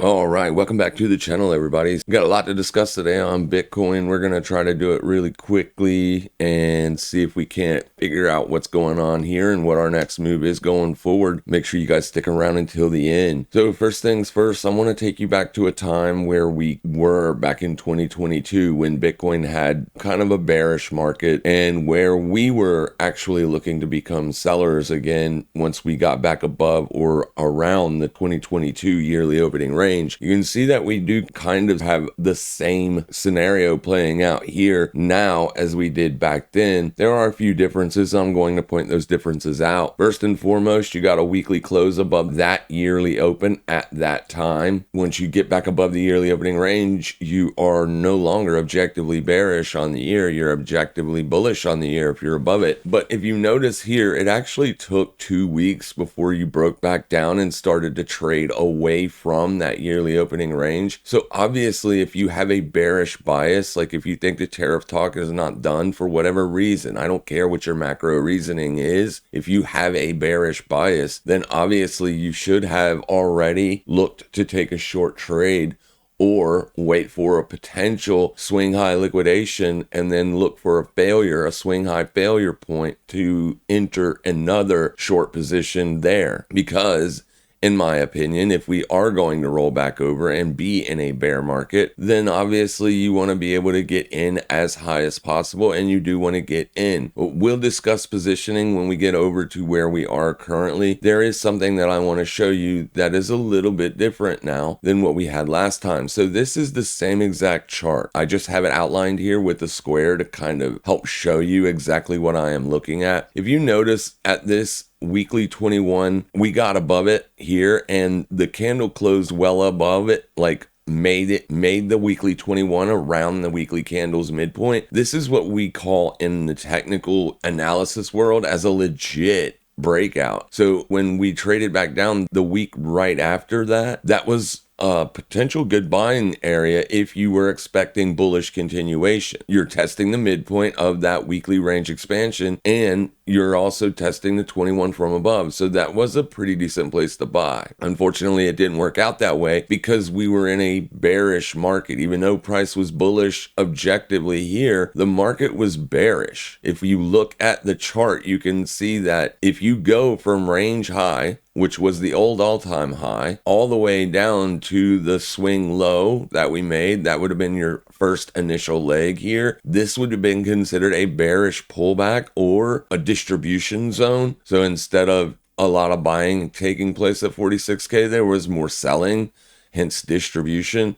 All right, welcome back to the channel, everybody. We've got a lot to discuss today on Bitcoin. We're going to try to do it really quickly and see if we can't figure out what's going on here and what our next move is going forward. Make sure you guys stick around until the end. So first things first, I want to take you back to a time where we were back in 2022 when Bitcoin had kind of a bearish market and where we were actually looking to become sellers again once we got back above or around the 2022 yearly opening range. You can see that we do kind of have the same scenario playing out here now as we did back then. There are a few differences. I'm going to point those differences out. First and foremost, you got a weekly close above that yearly open at that time. Once you get back above the yearly opening range, you are no longer objectively bearish on the year. You're objectively bullish on the year if you're above it. But if you notice here, it actually took 2 weeks before you broke back down and started to trade away from that yearly opening range. So obviously, if you have a bearish bias, like if you think the tariff talk is not done for whatever reason, I don't care what your macro reasoning is, if you have a bearish bias, then obviously you should have already looked to take a short trade or wait for a potential swing high liquidation and then look for a failure, a swing high failure point to enter another short position there. Because in my opinion, if we are going to roll back over and be in a bear market, then obviously you want to be able to get in as high as possible, and you do want to get in. We'll discuss positioning when we get over to where we are currently. There is something that I want to show you that is a little bit different now than what we had last time. So this is the same exact chart. I just have it outlined here with the square to kind of help show you exactly what I am looking at. If you notice at this weekly 21, we got above it here and the candle closed well above it, like made the weekly 21 around the weekly candle's midpoint. This is what we call in the technical analysis world as a legit breakout. So when we traded back down the week right after that, that was a potential good buying area if you were expecting bullish continuation. You're testing the midpoint of that weekly range expansion, and you're also testing the 21 from above. So that was a pretty decent place to buy. Unfortunately, it didn't work out that way because we were in a bearish market. Even though price was bullish objectively here, the market was bearish. If you look at the chart, you can see that if you go from range high, which was the old all-time high, all the way down to the swing low that we made, that would have been your first initial leg here. This would have been considered a bearish pullback or a distribution zone. So instead of a lot of buying taking place at 46K, there was more selling, hence distribution.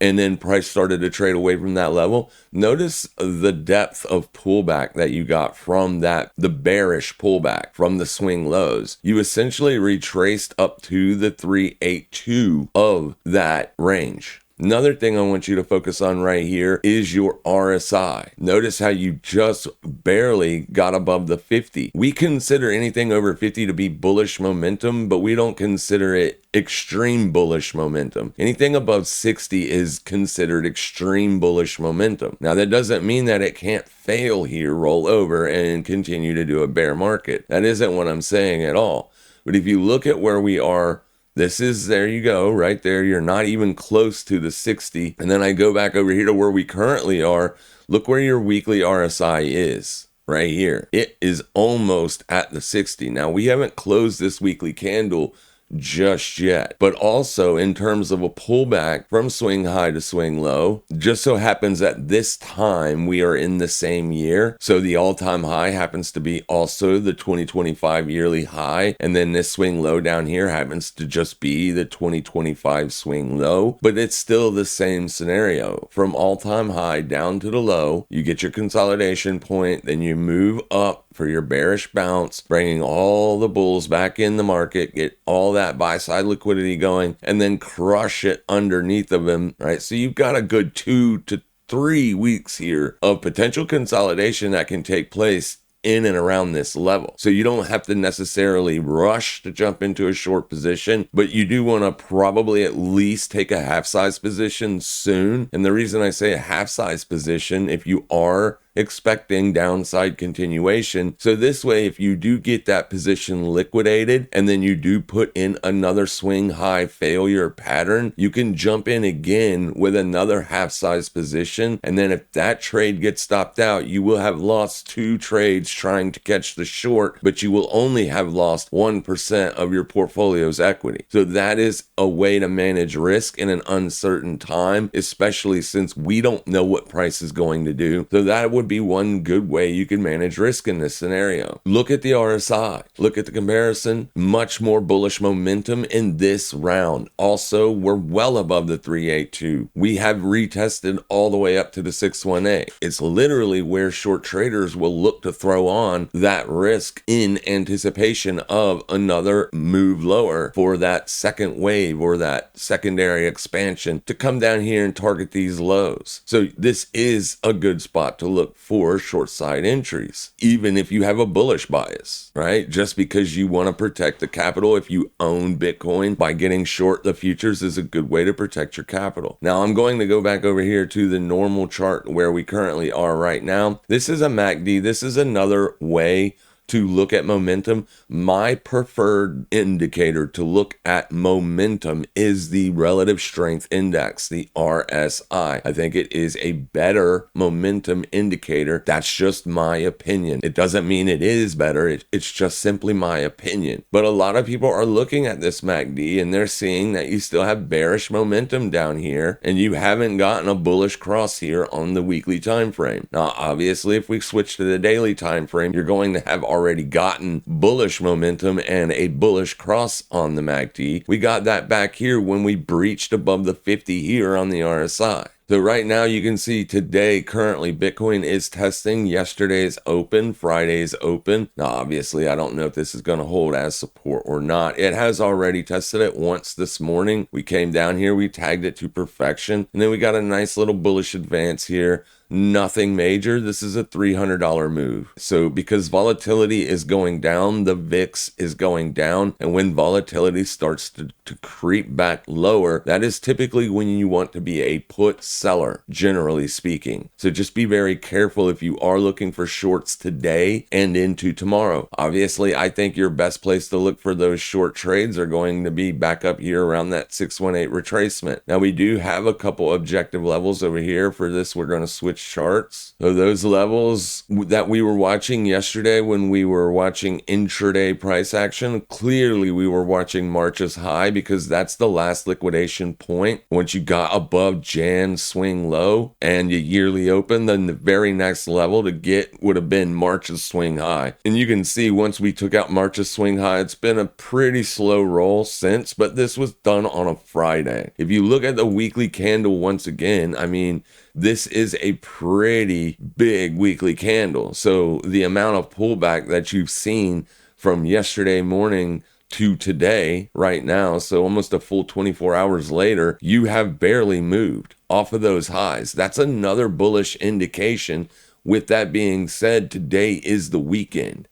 And then price started to trade away from that level. Notice the depth of pullback that you got from that, the bearish pullback from the swing lows. You essentially retraced up to the 382 of that range. Another thing I want you to focus on right here is your RSI. Notice how you just barely got above the 50. We consider anything over 50 to be bullish momentum, but we don't consider it extreme bullish momentum. Anything above 60 is considered extreme bullish momentum. Now, that doesn't mean that it can't fail here, roll over, and continue to do a bear market. That isn't what I'm saying at all. But if you look at where we are, this is, there you go, right there. You're not even close to the 60. And then I go back over here to where we currently are. Look where your weekly RSI is right here. It is almost at the 60. Now, we haven't closed this weekly candle just yet, but also in terms of a pullback from swing high to swing low, just so happens at this time we are in the same year, so the all-time high happens to be also the 2025 yearly high, and then this swing low down here happens to just be the 2025 swing low, but it's still the same scenario. From all-time high down to the low, you get your consolidation point, then you move up for your bearish bounce, bringing all the bulls back in the market, get all that buy side liquidity going, and then crush it underneath of them, right? So you've got a good 2 to 3 weeks here of potential consolidation that can take place in and around this level. So you don't have to necessarily rush to jump into a short position, but you do want to probably at least take a half size position soon. And the reason I say a half size position, if you are expecting downside continuation. So this way, if you do get that position liquidated and then you do put in another swing high failure pattern, you can jump in again with another half size position. And then if that trade gets stopped out, you will have lost 2 trades trying to catch the short, but you will only have lost 1% of your portfolio's equity. So that is a way to manage risk in an uncertain time, especially since we don't know what price is going to do. So that would be one good way you can manage risk in this scenario. Look at the RSI. Look at the comparison. Much more bullish momentum in this round. Also, we're well above the 382. We have retested all the way up to the 618. It's literally where short traders will look to throw on that risk in anticipation of another move lower for that second wave or that secondary expansion to come down here and target these lows. So this is a good spot to look for short side entries, even if you have a bullish bias, right? Just because you want to protect the capital, if you own Bitcoin, by getting short the futures is a good way to protect your capital. Now I'm going to go back over here to the normal chart where we currently are right now. This is a MACD. This is another way to look at momentum. My preferred indicator to look at momentum is the relative strength index, the RSI. I think it is a better momentum indicator. That's just my opinion. It doesn't mean it is better. It's just simply my opinion. But a lot of people are looking at this MACD and they're seeing that you still have bearish momentum down here and you haven't gotten a bullish cross here on the weekly time frame. Now, obviously, if we switch to the daily time frame, you're going to have already gotten bullish momentum and a bullish cross on the MACD. We got that back here when we breached above the 50 here on the RSI. So right now you can see today, currently Bitcoin is testing yesterday's open, Friday's open. Now, obviously, I don't know if this is going to hold as support or not. It has already tested it once this morning. We came down here, we tagged it to perfection, and then we got a nice little bullish advance here. Nothing major. This is a $300 move. So because volatility is going down, the VIX is going down. And when volatility starts to creep back lower, that is typically when you want to be a put seller, generally speaking. So just be very careful if you are looking for shorts today and into tomorrow. Obviously, I think your best place to look for those short trades are going to be back up here around that 618 retracement. Now, we do have a couple objective levels over here. For this, we're going to switch charts. So those levels that we were watching yesterday when we were watching intraday price action, clearly we were watching March's high because that's the last liquidation point. Once you got above Jan's swing low and your yearly open, then the very next level to get would have been March's swing high. And you can see once we took out March's swing high, it's been a pretty slow roll since, but this was done on a Friday. If you look at the weekly candle once again, I mean, this is a pretty big weekly candle. So the amount of pullback that you've seen from yesterday morning to today right now, so almost a full 24 hours later, you have barely moved off of those highs. That's another bullish indication. With that being said, today is the weekend.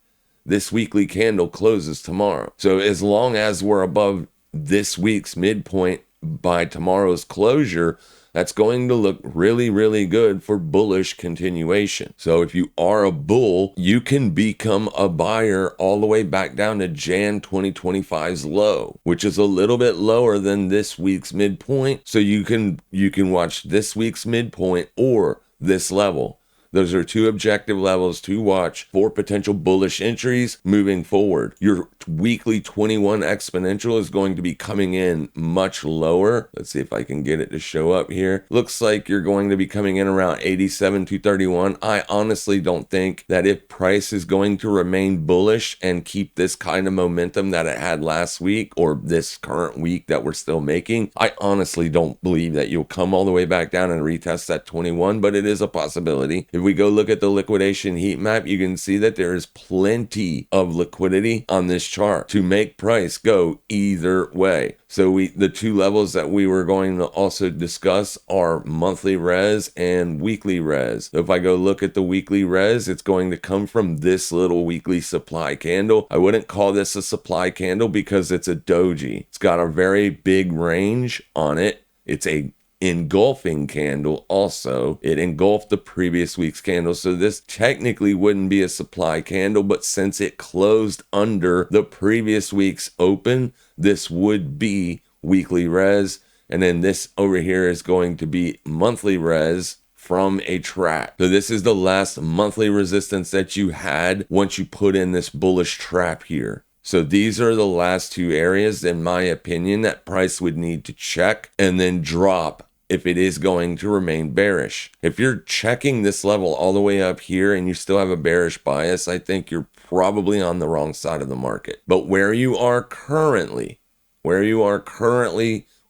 This weekly candle closes tomorrow. So as long as we're above this week's midpoint by tomorrow's closure, that's going to look really, really good for bullish continuation. So if you are a bull, you can become a buyer all the way back down to Jan 2025's low, which is a little bit lower than this week's midpoint. So you can watch this week's midpoint or this level. Those are two objective levels to watch for potential bullish entries moving forward. Your weekly 21 exponential is going to be coming in much lower. Let's see if I can get it to show up here. Looks like you're going to be coming in around 87,231. I honestly don't think that if price is going to remain bullish and keep this kind of momentum that it had last week or this current week that we're still making, I honestly don't believe that you'll come all the way back down and retest that 21, but it is a possibility. If we go look at the liquidation heat map, you can see that there is plenty of liquidity on this chart to make price go either way. So the two levels that we were going to also discuss are monthly res and weekly res. So if I go look at the weekly res, it's going to come from this little weekly supply candle. I wouldn't call this a supply candle because it's a doji. It's got a very big range on it. It's a engulfing candle also. It engulfed the previous week's candle. So this technically wouldn't be a supply candle, but since it closed under the previous week's open, this would be weekly res. And then this over here is going to be monthly res from a trap. So this is the last monthly resistance that you had once you put in this bullish trap here. So these are the last two areas, in my opinion, that price would need to check and then drop if it is going to remain bearish. If you're checking this level all the way up here and you still have a bearish bias, I think you're probably on the wrong side of the market. But where you are currently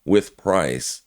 with price,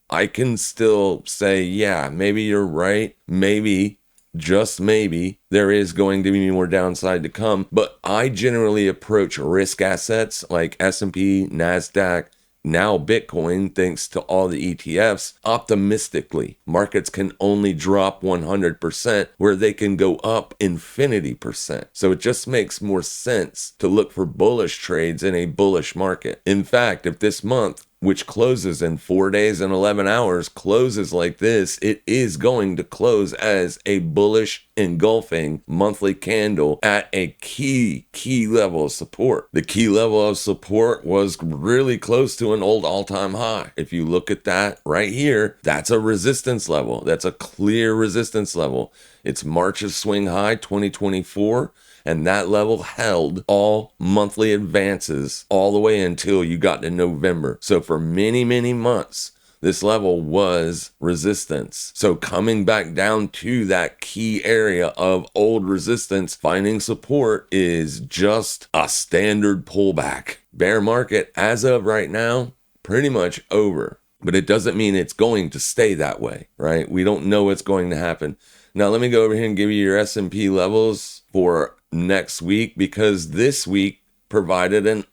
I can still say, yeah, maybe you're right. Maybe, just maybe, there is going to be more downside to come. But I generally approach risk assets like S&P, NASDAQ, now Bitcoin, thanks to all the ETFs, optimistically. Markets can only drop 100% where they can go up infinity percent. So it just makes more sense to look for bullish trades in a bullish market. In fact, if this month, which closes in 4 days and 11 hours, closes like this, it is going to close as a bullish engulfing monthly candle at a key level of support. The key level of support was really close to an old all-time high. If you look at that right here, that's a resistance level. That's a clear resistance level. It's March's swing high 2024. And that level held all monthly advances all the way until you got to November. So for many, many months, this level was resistance. So coming back down to that key area of old resistance, finding support is just a standard pullback. Bear market, as of right now, pretty much over. But it doesn't mean it's going to stay that way, right? We don't know what's going to happen. Now, let me go over here and give you your S&P levels for next week, because this week provided an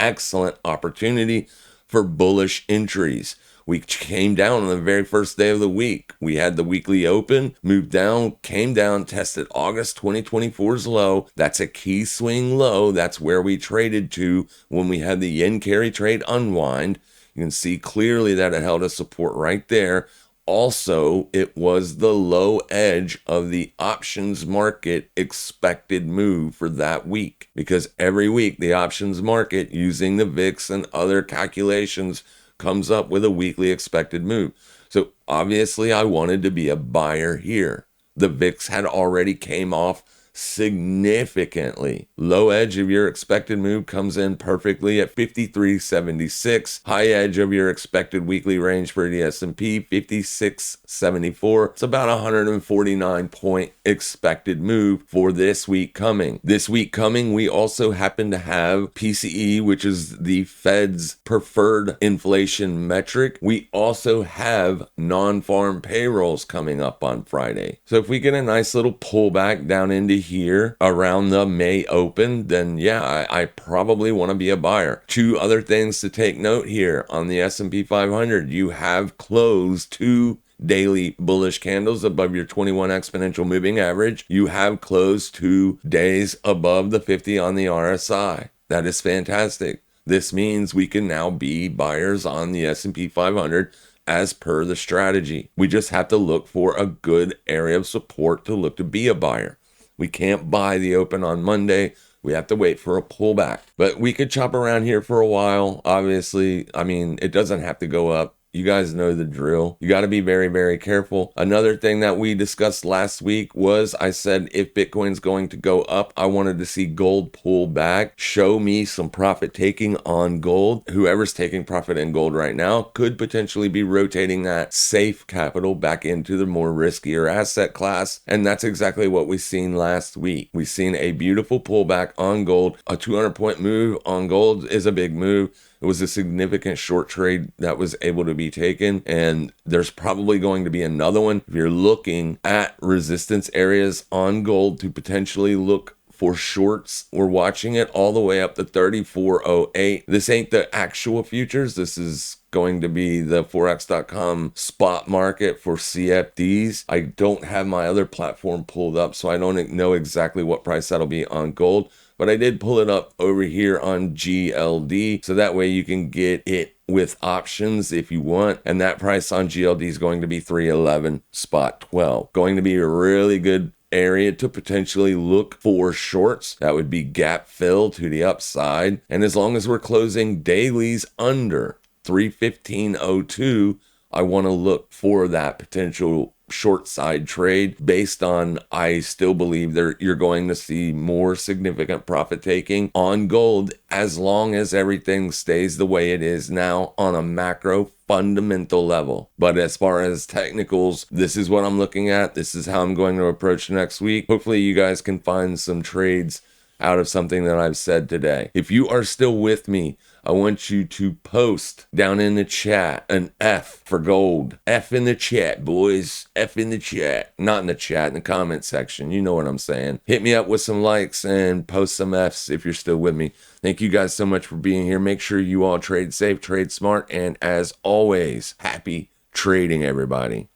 excellent opportunity for bullish entries. We came down on the very first day of the week. We had the weekly open, moved down, came down, tested August 2024's low. That's a key swing low. That's where we traded to when we had the yen carry trade unwind. You can see clearly that it held a support right there. Also, it was the low edge of the options market expected move for that week, because every week the options market, using the VIX and other calculations, comes up with a weekly expected move. So obviously I wanted to be a buyer here. The VIX had already came off significantly. Low edge of your expected move comes in perfectly at 53.76. High edge of your expected weekly range for the S&P, 56.74. It's about 149 point expected move for this week coming. This week coming, we also happen to have PCE, which is the Fed's preferred inflation metric. We also have non-farm payrolls coming up on Friday. So if we get a nice little pullback down into here around the May open, then yeah, I probably want to be a buyer. Two other things to take note here on the S&P 500. You have closed two daily bullish candles above your 21 exponential moving average. You have closed 2 days above the 50 on the RSI. That is fantastic. This means we can now be buyers on the S&P 500 as per the strategy. We just have to look for a good area of support to look to be a buyer. We can't buy the open on Monday. We have to wait for a pullback. But we could chop around here for a while. Obviously, I mean, it doesn't have to go up. You guys know the drill. You got to be very, very careful. Another thing that we discussed last week was, I said if Bitcoin's going to go up, I wanted to see gold pull back, show me some profit taking on gold. Whoever's taking profit in gold right now could potentially be rotating that safe capital back into the more riskier asset class. And that's exactly what we've seen last week. We've seen a beautiful pullback on gold. A 200-point move on gold is a big move. It was a significant short trade that was able to be taken, and there's probably going to be another one. If you're looking at resistance areas on gold to potentially look for shorts, we're watching it all the way up to 34.08. This ain't the actual futures. This is going to be the forex.com spot market for CFDs. I don't have my other platform pulled up, so I don't know exactly what price that'll be on gold. But I did pull it up over here on GLD, so that way you can get it with options if you want. And that price on GLD is going to be 311 spot 12. Going to be a really good area to potentially look for shorts. That would be gap fill to the upside. And as long as we're closing dailies under 315.02, I want to look for that potential short side trade based on, I still believe you're going to see more significant profit taking on gold as long as everything stays the way it is now on a macro fundamental level. But as far as technicals, this is what I'm looking at. This is how I'm going to approach next week. Hopefully you guys can find some trades out of something that I've said today. If you are still with me, I want you to post down in the chat an F for gold. F in the chat, boys. F in the chat. Not in the chat, in the comment section. You know what I'm saying. Hit me up with some likes and post some Fs if you're still with me. Thank you guys so much for being here. Make sure you all trade safe, trade smart, and as always, happy trading, everybody.